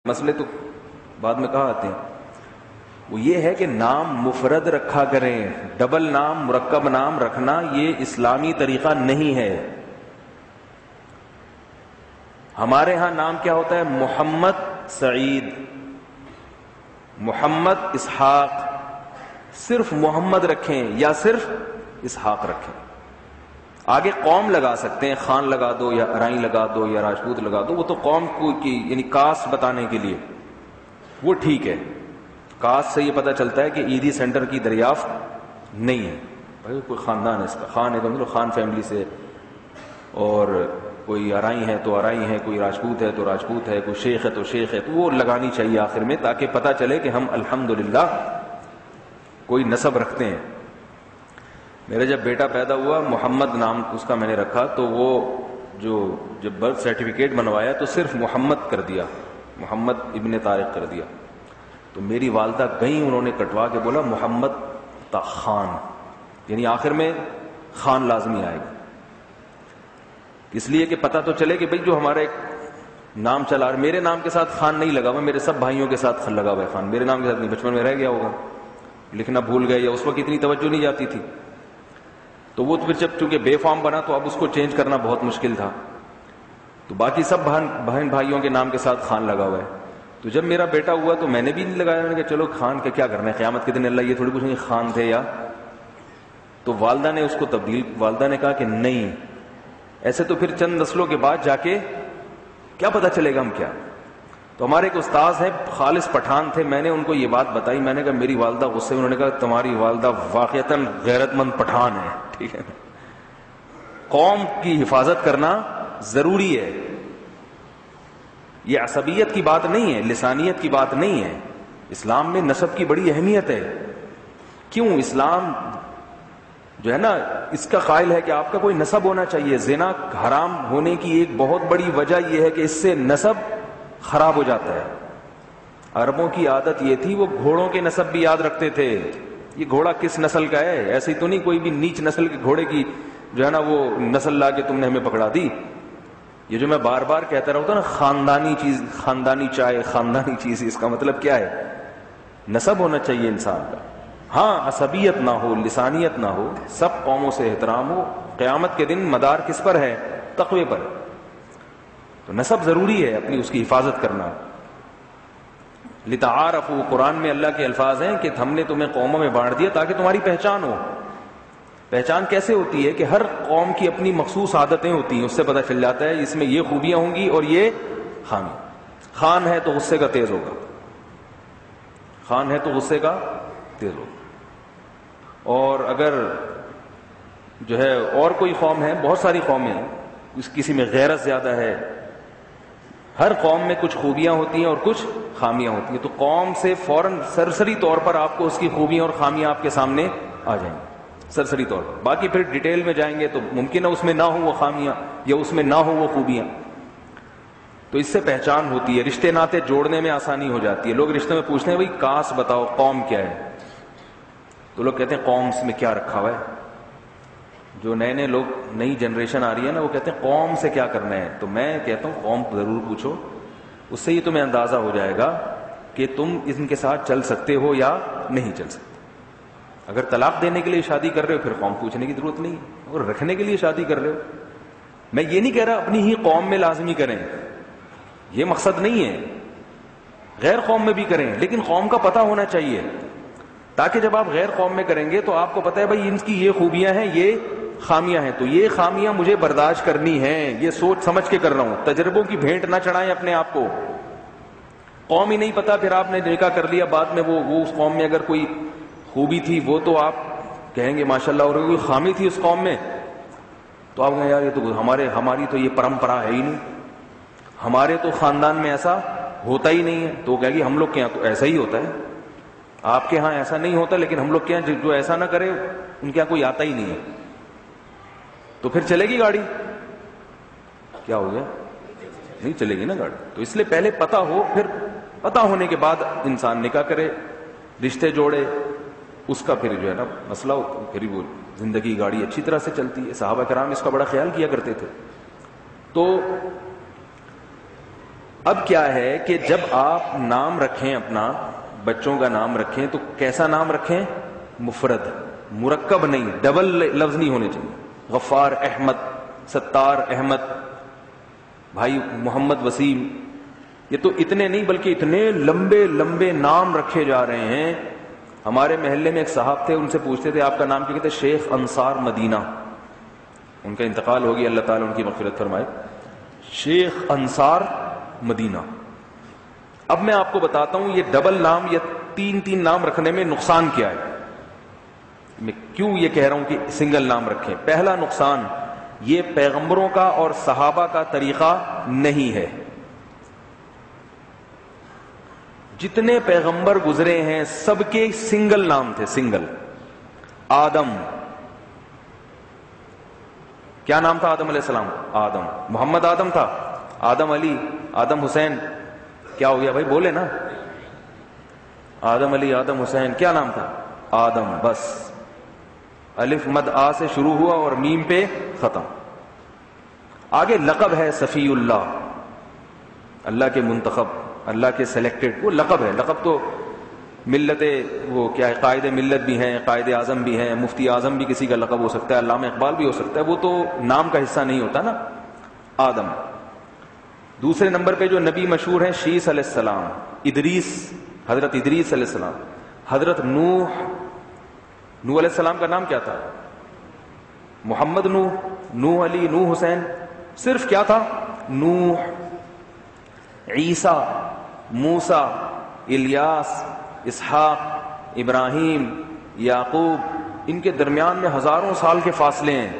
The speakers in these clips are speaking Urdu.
مسئلے تو بعد میں کہاں آتے ہیں. وہ یہ ہے کہ نام مفرد رکھا کریں، ڈبل نام مرکب نام رکھنا یہ اسلامی طریقہ نہیں ہے. ہمارے ہاں نام کیا ہوتا ہے؟ محمد سعید، محمد اسحاق. صرف محمد رکھیں یا صرف اسحاق رکھیں. آگے قوم لگا سکتے ہیں، خان لگا دو یا ارائیں لگا دو یا راجپوت لگا دو، وہ تو قوم کو کی یعنی کاسٹ بتانے کے لیے وہ ٹھیک ہے. کاسٹ سے یہ پتہ چلتا ہے کہ عیدی سینٹر کی دریافت نہیں ہے. بھائی کوئی خاندان ہے، اس کا خان ہے تو مطلب خان فیملی سے، اور کوئی ارائیں ہے تو ارائیں ہے، کوئی راجپوت ہے تو راجپوت ہے، کوئی شیخ ہے تو شیخ ہے، تو وہ لگانی چاہیے آخر میں تاکہ پتہ چلے کہ ہم الحمدللہ کوئی نسب رکھتے ہیں. میرا جب بیٹا پیدا ہوا محمد نام اس کا میں نے رکھا، تو وہ جب برتھ سرٹیفکیٹ بنوایا تو صرف محمد کر دیا، محمد ابن طارق کر دیا. تو میری والدہ گئیں، انہوں نے کٹوا کے بولا محمد خان، یعنی آخر میں خان لازمی آئے گا، اس لیے کہ پتہ تو چلے کہ بھئی جو ہمارا ایک نام چلا رہا. میرے نام کے ساتھ خان نہیں لگا ہوا، میرے سب بھائیوں کے ساتھ لگا ہوا ہے خان. میرے نام کے ساتھ نہیں، بچپن میں رہ گیا ہوگا، لکھنا بھول گئے یا اس وقت اتنی توجہ نہیں جاتی تھی. تو وہ تو پھر جب چونکہ بے فارم بنا تو اب اس کو چینج کرنا بہت مشکل تھا. تو باقی سب بہن بھائیوں کے نام کے ساتھ خان لگا ہوا ہے. تو جب میرا بیٹا ہوا تو میں نے بھی نہیں لگایا. میں نے کہا چلو خان کا کیا کرنا ہے، قیامت کے دن اللہ یہ تھوڑی پوچھیں گے خان تھے یا. تو والدہ نے اس کو تبدیل، والدہ نے کہا کہ نہیں، ایسے تو پھر چند نسلوں کے بعد جا کے کیا پتہ چلے گا ہم کیا. تو ہمارے ایک استاذ ہیں خالص پٹھان تھے، میں نے ان کو یہ بات بتائی. میں نے کہا میری والدہ غصے، انہوں نے کہا تمہاری والدہ واقعتاً غیرت مند پٹھان ہے. ٹھیک ہے، قوم کی حفاظت کرنا ضروری ہے. یہ عصبیت کی بات نہیں ہے، لسانیت کی بات نہیں ہے. اسلام میں نسب کی بڑی اہمیت ہے. کیوں؟ اسلام جو ہے نا اس کا قائل ہے کہ آپ کا کوئی نسب ہونا چاہیے. زنا حرام ہونے کی ایک بہت بڑی وجہ یہ ہے کہ اس سے نسب خراب ہو جاتا ہے. عربوں کی عادت یہ تھی، وہ گھوڑوں کے نسب بھی یاد رکھتے تھے. یہ گھوڑا کس نسل کا ہے، ایسے تو نہیں کوئی بھی نیچ نسل کے گھوڑے کی جو ہے نا وہ نسل لا کے تم نے ہمیں پکڑا دی. یہ جو میں بار بار کہتا رہتا ہوں نا، خاندانی چیز، خاندانی چائے، خاندانی چیز، اس کا مطلب کیا ہے؟ نسب ہونا چاہیے انسان کا. ہاں عصبیت نہ ہو، لسانیت نہ ہو، سب قوموں سے احترام ہو. قیامت کے دن مدار کس پر ہے؟ تقوی پر. تو نسب ضروری ہے، اپنی اس کی حفاظت کرنا. لتعارفوا، قرآن میں اللہ کے الفاظ ہیں کہ ہم نے تمہیں قوموں میں بانٹ دیا تاکہ تمہاری پہچان ہو. پہچان کیسے ہوتی ہے کہ ہر قوم کی اپنی مخصوص عادتیں ہوتی ہیں، اس سے پتہ چل جاتا ہے اس میں یہ خوبیاں ہوں گی اور یہ خامی. خان ہے تو غصے کا تیز ہوگا، خان ہے تو غصے کا تیز ہوگا. اور اگر جو ہے اور کوئی قوم ہے، بہت ساری قومیں ہیں، کسی میں غیرت زیادہ ہے. ہر قوم میں کچھ خوبیاں ہوتی ہیں اور کچھ خامیاں ہوتی ہیں. تو قوم سے فوراً سرسری طور پر آپ کو اس کی خوبیاں اور خامیاں آپ کے سامنے آ جائیں گی سرسری طور پر. باقی پھر ڈیٹیل میں جائیں گے تو ممکن ہے اس میں نہ ہو وہ خامیاں یا اس میں نہ ہو وہ خوبیاں. تو اس سے پہچان ہوتی ہے، رشتے ناطے جوڑنے میں آسانی ہو جاتی ہے. لوگ رشتے میں پوچھتے ہیں بھائی کاسٹ بتاؤ، قوم کیا ہے؟ تو لوگ کہتے ہیں قوم میں کیا رکھا ہوا ہے. جو نئے نئے لوگ، نئی جنریشن آ رہی ہے نا، وہ کہتے ہیں قوم سے کیا کرنا ہے. تو میں کہتا ہوں قوم ضرور پوچھو، اس سے ہی تمہیں اندازہ ہو جائے گا کہ تم ان کے ساتھ چل سکتے ہو یا نہیں چل سکتے. اگر طلاق دینے کے لیے شادی کر رہے ہو پھر قوم پوچھنے کی ضرورت نہیں. اور رکھنے کے لیے شادی کر رہے ہو، میں یہ نہیں کہہ رہا اپنی ہی قوم میں لازمی کریں، یہ مقصد نہیں ہے، غیر قوم میں بھی کریں، لیکن قوم کا پتہ ہونا چاہیے تاکہ جب آپ غیر قوم میں کریں گے تو آپ کو پتہ ہے بھائی ان کی یہ خوبیاں ہیں، یہ خامیاں ہیں، تو یہ خامیاں مجھے برداشت کرنی ہیں، یہ سوچ سمجھ کے کر رہا ہوں. تجربوں کی بھینٹ نہ چڑھائیں اپنے آپ کو. قوم ہی نہیں پتا، پھر آپ نے نکاح کر لیا، بعد میں وہ اس قوم میں اگر کوئی خوبی تھی وہ تو آپ کہیں گے ماشاءاللہ، اور کوئی خامی تھی اس قوم میں تو آپ کہیں یار یہ تو ہماری تو یہ پرمپرا ہے ہی نہیں، ہمارے تو خاندان میں ایسا ہوتا ہی نہیں ہے. تو کہے گی ہم لوگ کے یہاں تو ایسا ہی ہوتا ہے، آپ کے ہاں ایسا نہیں ہوتا، لیکن ہم لوگ کے یہاں جو ایسا نہ کرے ان کے یہاں کوئی آتا ہی نہیں ہے. تو پھر چلے گی گاڑی؟ کیا ہو گیا؟ نہیں چلے گی نا گاڑی. تو اس لیے پہلے پتہ ہو، پھر پتہ ہونے کے بعد انسان نکاح کرے، رشتے جوڑے، اس کا پھر جو ہے نا مسئلہ ہوتا ہے، پھر وہ زندگی گاڑی اچھی طرح سے چلتی ہے. صحابہ کرام اس کا بڑا خیال کیا کرتے تھے. تو اب کیا ہے کہ جب آپ نام رکھیں اپنا، بچوں کا نام رکھیں تو کیسا نام رکھیں؟ مفرد، مرکب نہیں، ڈبل لفظ نہیں ہونے چاہیے. غفار احمد، ستار احمد، بھائی محمد وسیم، یہ تو اتنے نہیں بلکہ اتنے لمبے لمبے نام رکھے جا رہے ہیں. ہمارے محلے میں ایک صاحب تھے، ان سے پوچھتے تھے آپ کا نام کیا؟ کہتے شیخ انصار مدینہ. ان کا انتقال ہو گیا، اللہ تعالیٰ ان کی مغفرت فرمائے. شیخ انصار مدینہ. اب میں آپ کو بتاتا ہوں یہ ڈبل نام یا تین تین نام رکھنے میں نقصان کیا ہے. میں کیوں یہ کہہ رہا ہوں کہ سنگل نام رکھیں؟ پہلا نقصان، یہ پیغمبروں کا اور صحابہ کا طریقہ نہیں ہے. جتنے پیغمبر گزرے ہیں سب کے سنگل نام تھے، سنگل. آدم، کیا نام تھا آدم علیہ السلام؟ آدم. محمد آدم تھا، آدم علی، آدم حسین. کیا ہو گیا بھائی؟ بولے نا. آدم علی، آدم حسین، کیا نام تھا؟ آدم. بس الف مد آ سے شروع ہوا اور میم پہ ختم. آگے لقب ہے صفی اللہ، اللہ کے منتخب، اللہ کے سلیکٹڈ، وہ لقب ہے. لقب تو ملت، وہ کیا ہے، قائد ملت بھی ہیں، قائد اعظم بھی ہیں، مفتی اعظم بھی کسی کا لقب ہو سکتا ہے، علامہ اقبال بھی ہو سکتا ہے. وہ تو نام کا حصہ نہیں ہوتا نا. آدم. دوسرے نمبر پہ جو نبی مشہور ہیں شیس علیہ السلام، ادریس، حضرت ادریس علیہ السلام. حضرت نوح، نوح علیہ السلام کا نام کیا تھا؟ محمد نوح، نوح علی، نوح حسین، صرف کیا تھا؟ نوح. عیسیٰ، موسیٰ، الیاس، اسحاق، ابراہیم، یعقوب، ان کے درمیان میں ہزاروں سال کے فاصلے ہیں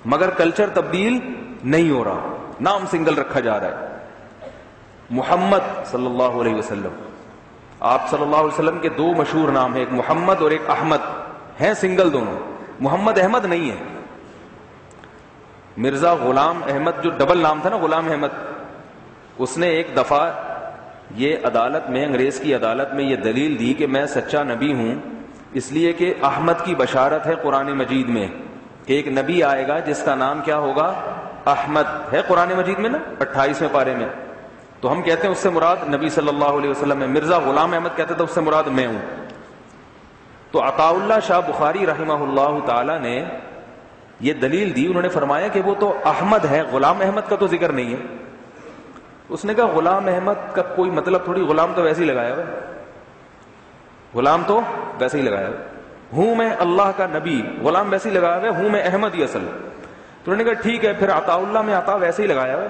مگر کلچر تبدیل نہیں ہو رہا، نام سنگل رکھا جا رہا ہے. محمد صلی اللہ علیہ وسلم، آپ صلی اللہ علیہ وسلم کے دو مشہور نام ہیں، ایک محمد اور ایک احمد، ہیں سنگل دونوں. محمد احمد نہیں ہے. مرزا غلام احمد جو ڈبل نام تھا نا، غلام احمد، اس نے ایک دفعہ یہ عدالت میں، انگریز کی عدالت میں یہ دلیل دی کہ میں سچا نبی ہوں اس لیے کہ احمد کی بشارت ہے قرآن مجید میں کہ ایک نبی آئے گا جس کا نام کیا ہوگا؟ احمد. ہے قرآن مجید میں نا 28ویں پارے میں. تو ہم کہتے ہیں اس سے مراد نبی صلی اللہ علیہ وسلم ہے. مرزا غلام احمد کہتے تھے اس سے مراد میں ہوں. تو عطا اللہ شاہ بخاری رحمہ اللہ تعالی نے یہ دلیل دی، انہوں نے فرمایا کہ وہ تو احمد ہے، غلام احمد کا تو ذکر نہیں ہے. اس نے کہا غلام احمد کا کوئی مطلب تھوڑی، غلام تو ویسے ہی لگایا ہوا، غلام تو ویسے ہی لگایا ہوا. ہوں میں اللہ کا نبی، غلام ویسے ہی لگایا ہوا، ہوں میں احمد ہی اصل. تو انہوں نے کہا ٹھیک ہے پھر عطا اللہ میں عطا ویسے ہی لگایا ہوا،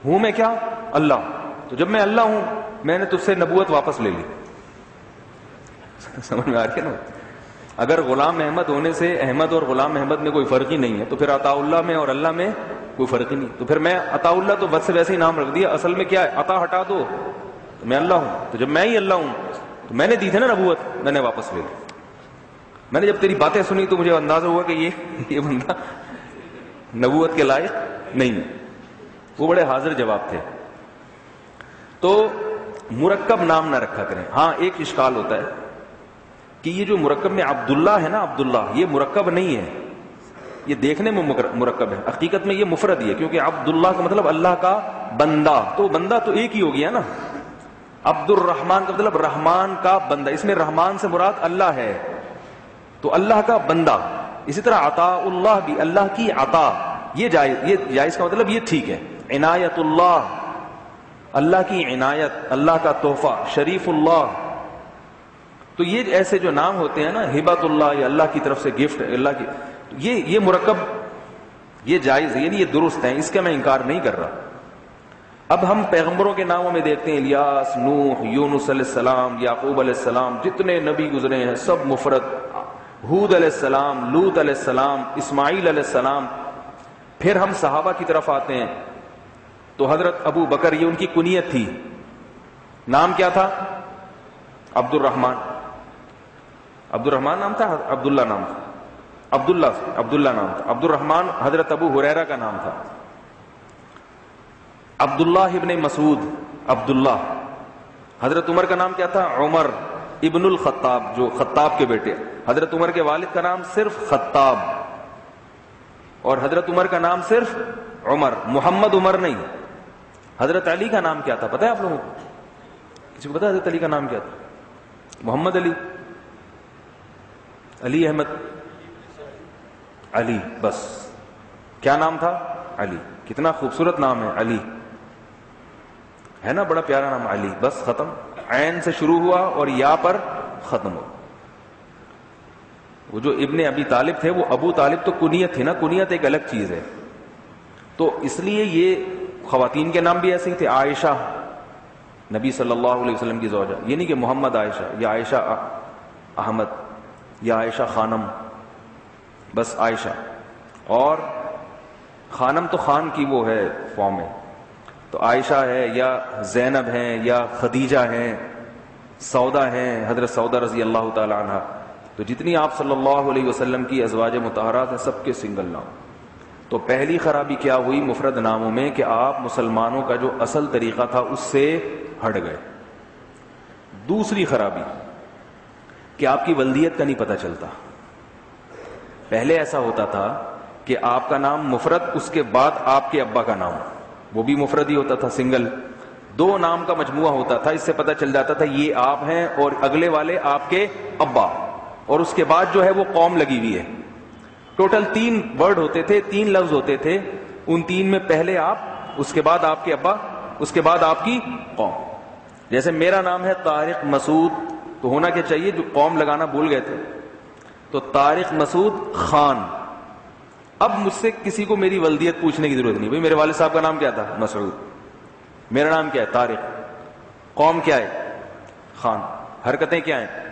ہوں میں کیا؟ اللہ. تو جب میں اللہ ہوں میں نے تجھ سے نبوت واپس لے لی. سمجھ میں آ رہی ہے نا؟ اگر غلام احمد ہونے سے احمد اور غلام احمد میں کوئی فرق ہی نہیں ہے تو پھر عطا اللہ میں اور اللہ میں کوئی فرق ہی نہیں. تو پھر میں عطا اللہ تو بس سے ویسے ہی نام رکھ دیا، اصل میں کیا ہے؟ عطا ہٹا دو تو میں اللہ ہوں. تو جب میں ہی اللہ ہوں تو میں نے دی تھی نا نبوت، میں نے واپس لے لی. میں نے جب تیری باتیں سنی تو مجھے اندازہ ہوا کہ یہ بندہ نبوت کے لائق نہیں. وہ بڑے حاضر جواب تھے. تو مرکب نام نہ رکھا کریں. ہاں ایک اشکال ہوتا ہے کہ یہ جو مرکب میں عبداللہ ہے نا، عبداللہ یہ مرکب نہیں ہے، یہ دیکھنے میں مرکب ہے، حقیقت میں یہ مفرد ہی ہے کیونکہ عبداللہ کا مطلب اللہ کا بندہ، تو بندہ تو ایک ہی ہو گیا نا. عبد الرحمن کا مطلب رحمان کا بندہ، اس میں رحمان سے مراد اللہ ہے تو اللہ کا بندہ. اسی طرح عطا اللہ بھی اللہ کی عطا، یہ جائز کا مطلب یہ ٹھیک ہے. عنایت اللہ، اللہ کی عنایت، اللہ کا تحفہ. شریف اللہ، تو یہ ایسے جو نام ہوتے ہیں نا، ہبت اللہ یا اللہ کی طرف سے گفٹ، اللہ کی، یہ مرکب یہ جائز ہے، یعنی یہ درست ہے، اس کا میں انکار نہیں کر رہا. اب ہم پیغمبروں کے ناموں میں دیکھتے ہیں الیاس، نوح، یونس علیہ السلام، یعقوب علیہ السلام، جتنے نبی گزرے ہیں سب مفرد. ہود علیہ السلام، لوط علیہ السلام، اسماعیل علیہ السلام. پھر ہم صحابہ کی طرف آتے ہیں تو حضرت ابو بکر، یہ ان کی کنیت تھی، نام کیا تھا؟ عبد الرحمن. عبد الرحمن نام تھا، عبداللہ نام تھا، عبداللہ نام تھا. عبد الرحمن حضرت ابو ہریرہ کا نام تھا. عبداللہ ابن مسعود، عبداللہ. حضرت عمر کا نام کیا تھا؟ عمر ابن الخطاب، جو خطاب کے بیٹے. حضرت عمر کے والد کا نام صرف خطاب اور حضرت عمر کا نام صرف عمر، محمد عمر نہیں. حضرت علی کا نام کیا تھا پتہ ہے آپ لوگوں کو؟ کسی کو پتہ ہے حضرت علی کا نام کیا تھا؟ محمد علی، علی احمد علی، بس کیا نام تھا؟ علی. کتنا خوبصورت نام ہے علی، ہے نا؟ بڑا پیارا نام علی. بس ختم، عین سے شروع ہوا اور یا پر ختم ہوا. وہ جو ابن ابی طالب تھے وہ ابو طالب تو کنیت تھی نا، کنیت ایک الگ چیز ہے. تو اس لیے یہ خواتین کے نام بھی ایسے ہی تھے. عائشہ نبی صلی اللہ علیہ وسلم کی زوجہ، یہ نہیں کہ محمد عائشہ یا عائشہ احمد یا عائشہ خانم، بس عائشہ. اور خانم تو خان کی وہ ہے فارم ہے، تو عائشہ ہے یا زینب ہیں یا خدیجہ ہیں، سودا ہیں، حضرت سودا رضی اللہ تعالی عنہ. تو جتنی آپ صلی اللہ علیہ وسلم کی ازواج مطہرات ہیں سب کے سنگل نام. تو پہلی خرابی کیا ہوئی مفرد ناموں میں کہ آپ مسلمانوں کا جو اصل طریقہ تھا اس سے ہٹ گئے. دوسری خرابی کہ آپ کی ولدیت کا نہیں پتہ چلتا. پہلے ایسا ہوتا تھا کہ آپ کا نام مفرد، اس کے بعد آپ کے ابا کا نام، وہ بھی مفرد ہی ہوتا تھا، سنگل. دو نام کا مجموعہ ہوتا تھا، اس سے پتہ چل جاتا تھا یہ آپ ہیں اور اگلے والے آپ کے ابا، اور اس کے بعد جو ہے وہ قوم لگی ہوئی ہے. ٹوٹل 3 ورڈ ہوتے تھے، 3 لفظ ہوتے تھے. ان 3 میں پہلے آپ، اس کے بعد آپ کے ابا، اس کے بعد آپ کی قوم. جیسے میرا نام ہے طارق مسعود، تو ہونا کیا چاہیے؟ جو قوم لگانا بھول گئے تھے، تو طارق مسعود خان. اب مجھ سے کسی کو میری ولدیت پوچھنے کی ضرورت نہیں. بھئی میرے والد صاحب کا نام کیا تھا؟ مسعود. میرا نام کیا ہے؟ طارق. قوم کیا ہے؟ خان. حرکتیں کیا ہیں؟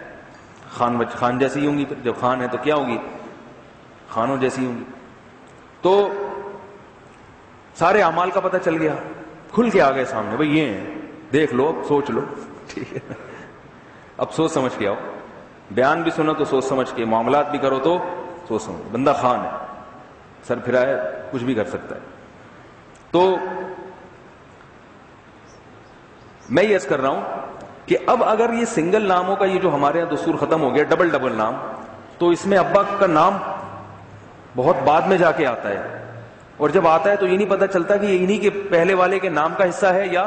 خان جیسی ہی ہوں گی. جب خان ہے تو کیا ہوگی؟ خانوں جیسی ہوں گی. تو سارے اعمال کا پتہ چل گیا، کھل کے آ گئے سامنے. بھئی یہ ہیں، دیکھ لو، سوچ لو. ٹھیک ہے، اب سوچ سمجھ کے آؤ. بیان بھی سنو تو سوچ سمجھ کے، معاملات بھی کرو تو سوچ سمجھ. بندہ خان ہے، سر پھرائے کچھ بھی کر سکتا ہے. تو میں یہ عرض کر رہا ہوں کہ اب اگر یہ سنگل ناموں کا یہ جو ہمارے یہاں دستور ختم ہو گیا، ڈبل نام، تو اس میں ابا کا نام بہت بعد میں جا کے آتا ہے. اور جب آتا ہے تو یہ نہیں پتہ چلتا کہ یہ انہی کے پہلے والے کے نام کا حصہ ہے یا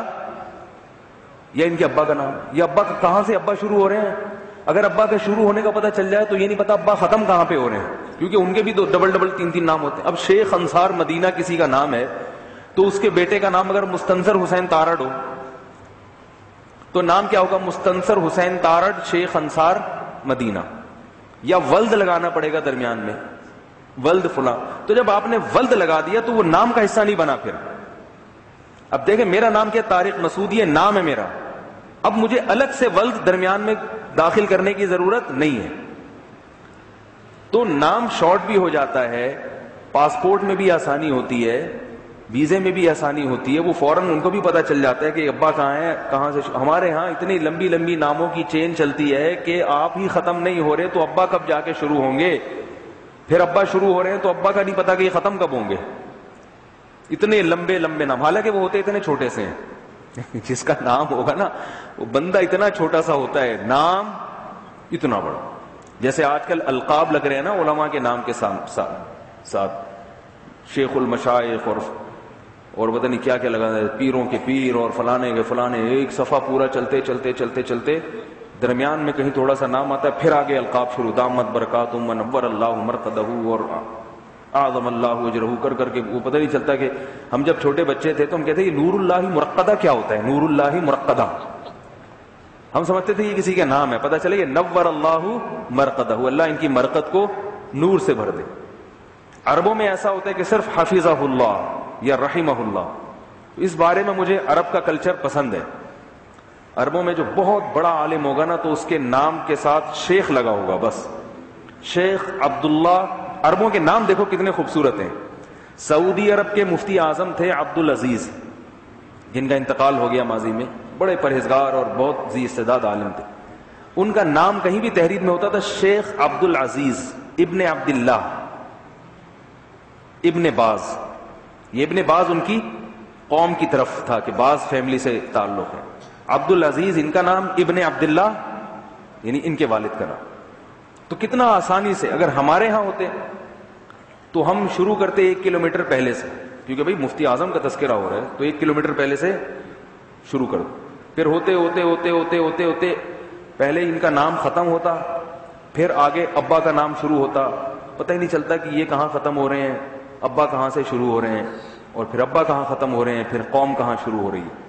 ان کے ابا کا نام. یہ ابا کہاں سے ابا شروع ہو رہے ہیں. اگر ابا کا شروع ہونے کا پتہ چل جائے تو یہ نہیں پتا ابا ختم کہاں پہ ہو رہے ہیں، کیونکہ ان کے بھی ڈبل 3 نام ہوتے ہیں. اب شیخ انصار مدینہ کسی کا نام ہے تو اس کے بیٹے کا نام اگر مستنصر حسین تارڑ ہو تو نام کیا ہوگا؟ مستنصر حسین تارڑ شیخ انصار مدینہ. یا ولد لگانا پڑے گا درمیان میں، ولد فلاں. تو جب آپ نے ولد لگا دیا تو وہ نام کا حصہ نہیں بنا. پھر اب دیکھیں میرا نام کیا؟ طارق مسعود، یہ نام ہے میرا. اب مجھے الگ سے ولد درمیان میں داخل کرنے کی ضرورت نہیں ہے. تو نام شارٹ بھی ہو جاتا ہے، پاسپورٹ میں بھی آسانی ہوتی ہے، ویزے میں بھی آسانی ہوتی ہے. وہ فوراً ان کو بھی پتہ چل جاتا ہے کہ ابا کہاں ہے، کہاں سے. ہمارے ہاں اتنی لمبی ناموں کی چین چلتی ہے کہ آپ ہی ختم نہیں ہو رہے تو ابا کب جا کے شروع ہوں گے. پھر ابا شروع ہو رہے ہیں تو ابا کا نہیں پتا کہ یہ ختم کب ہوں گے. اتنے لمبے نام، حالانکہ وہ ہوتے اتنے چھوٹے سے ہیں. جس کا نام ہوگا نا وہ بندہ اتنا چھوٹا سا ہوتا ہے، نام اتنا بڑا. جیسے آج کل القاب لگ رہے ہیں نا علماء کے نام کے ساتھ، شیخ المشائخ اور پتہ نہیں کیا لگا ہے، پیروں کے پیر اور فلانے کے فلانے. ایک صفحہ پورا چلتے درمیان میں کہیں تھوڑا سا نام آتا ہے، پھر آگے القاب شروع، دامت برکاتہم ونور اللہ مرقدہ اور اعظم اللہ اجرہ کر کے. وہ پتہ نہیں چلتا کہ ہم جب چھوٹے بچے تھے تو ہم کہتے ہیں یہ نور اللہ مرقدہ کیا ہوتا ہے؟ نور اللہ مرقدہ ہم سمجھتے تھے یہ کسی کا نام ہے. پتہ چلے یہ نور اللہ مرقدہ، اللہ ان کی مرقد کو نور سے بھر دے. عربوں میں ایسا ہوتا ہے کہ صرف حفظہ اللہ یا رحمہ اللہ. اس بارے میں مجھے عرب کا کلچر پسند ہے. عربوں میں جو بہت بڑا عالم ہوگا نا تو اس کے نام کے ساتھ شیخ لگا ہوگا، بس شیخ عبداللہ. عربوں کے نام دیکھو کتنے خوبصورت ہیں. سعودی عرب کے مفتی اعظم تھے عبدالعزیز، جن کا انتقال ہو گیا ماضی میں. بڑے پرہیزگار اور بہت ذی استعداد عالم تھے. ان کا نام کہیں بھی تحریر میں ہوتا تھا شیخ عبدالعزیز ابن عبداللہ ابن باز. یہ ابن باز ان کی قوم کی طرف تھا کہ باز فیملی سے تعلق ہے. عبدالعزیز ان کا نام، ابن عبداللہ یعنی ان کے والد کا نام. تو کتنا آسانی سے، اگر ہمارے ہاں ہوتے تو ہم شروع کرتے 1 کلومیٹر پہلے سے. کیونکہ بھائی مفتی اعظم کا تذکرہ ہو رہا ہے تو 1 کلومیٹر پہلے سے شروع کر دو. پھر ہوتے ہوتے ہوتے ہوتے ہوتے ہوتے پہلے ان کا نام ختم ہوتا, پھر آگے ابا کا نام شروع ہوتا, پتہ ہی نہیں چلتا کہ یہ کہاں ختم ہو رہے ہیں, ابا کہاں سے شروع ہو رہے ہیں, اور پھر ابا کہاں ختم ہو رہے ہیں, پھر قوم کہاں شروع ہو رہی ہے.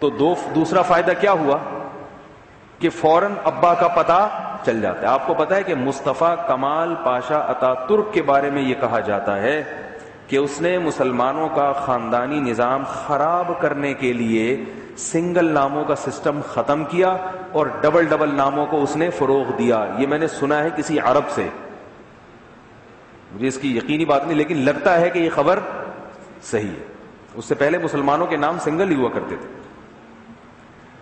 تو دوسرا فائدہ کیا ہوا کہ فوراً ابا کا پتہ چل جاتا ہے. آپ کو پتا ہے کہ مصطفیٰ کمال پاشا اتا ترک کے بارے میں یہ کہا جاتا ہے کہ اس نے مسلمانوں کا خاندانی نظام خراب کرنے کے لیے سنگل ناموں کا سسٹم ختم کیا اور ڈبل ناموں کو اس نے فروغ دیا. یہ میں نے سنا ہے کسی عرب سے, مجھے اس کی یقینی بات نہیں, لیکن لگتا ہے کہ یہ خبر صحیح ہے. اس سے پہلے مسلمانوں کے نام سنگل ہی ہوا کرتے تھے.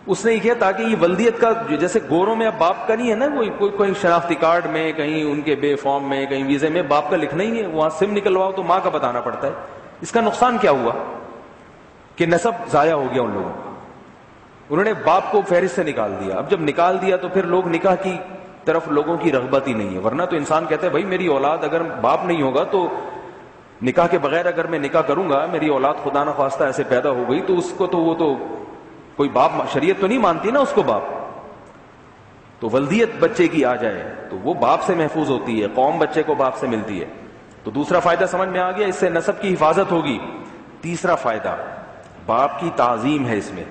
اس نے یہ کیا تاکہ یہ ولدیت کا, جیسے گوروں میں اب باپ کا نہیں ہے نا, کوئی شناختی کارڈ میں, کہیں ان کے بے فارم میں, کہیں ویزے میں باپ کا لکھنا ہی نہیں ہے, وہاں سم نکلواؤ تو ماں کا بتانا پڑتا ہے. اس کا نقصان کیا ہوا کہ نسب ضائع ہو گیا ان لوگوں کا. انہوں نے باپ کو فہرست سے نکال دیا. اب جب نکال دیا تو پھر لوگ نکاح کی طرف لوگوں کی رغبت ہی نہیں ہے. ورنہ تو انسان کہتا ہے بھائی میری اولاد اگر باپ نہیں ہوگا تو نکاح کے بغیر اگر میں نکاح کروں گا, میری اولاد خدا نہ خواستہ ایسے پیدا ہو گئی تو اس کو تو وہ تو کوئی باپ, شریعت تو نہیں مانتی نا اس کو باپ. تو ولدیت بچے کی آ جائے تو وہ باپ سے محفوظ ہوتی ہے, قوم بچے کو باپ سے ملتی ہے. تو دوسرا فائدہ سمجھ میں آ گیا, اس سے نسب کی حفاظت ہوگی. تیسرا فائدہ باپ کی تعظیم ہے اس میں.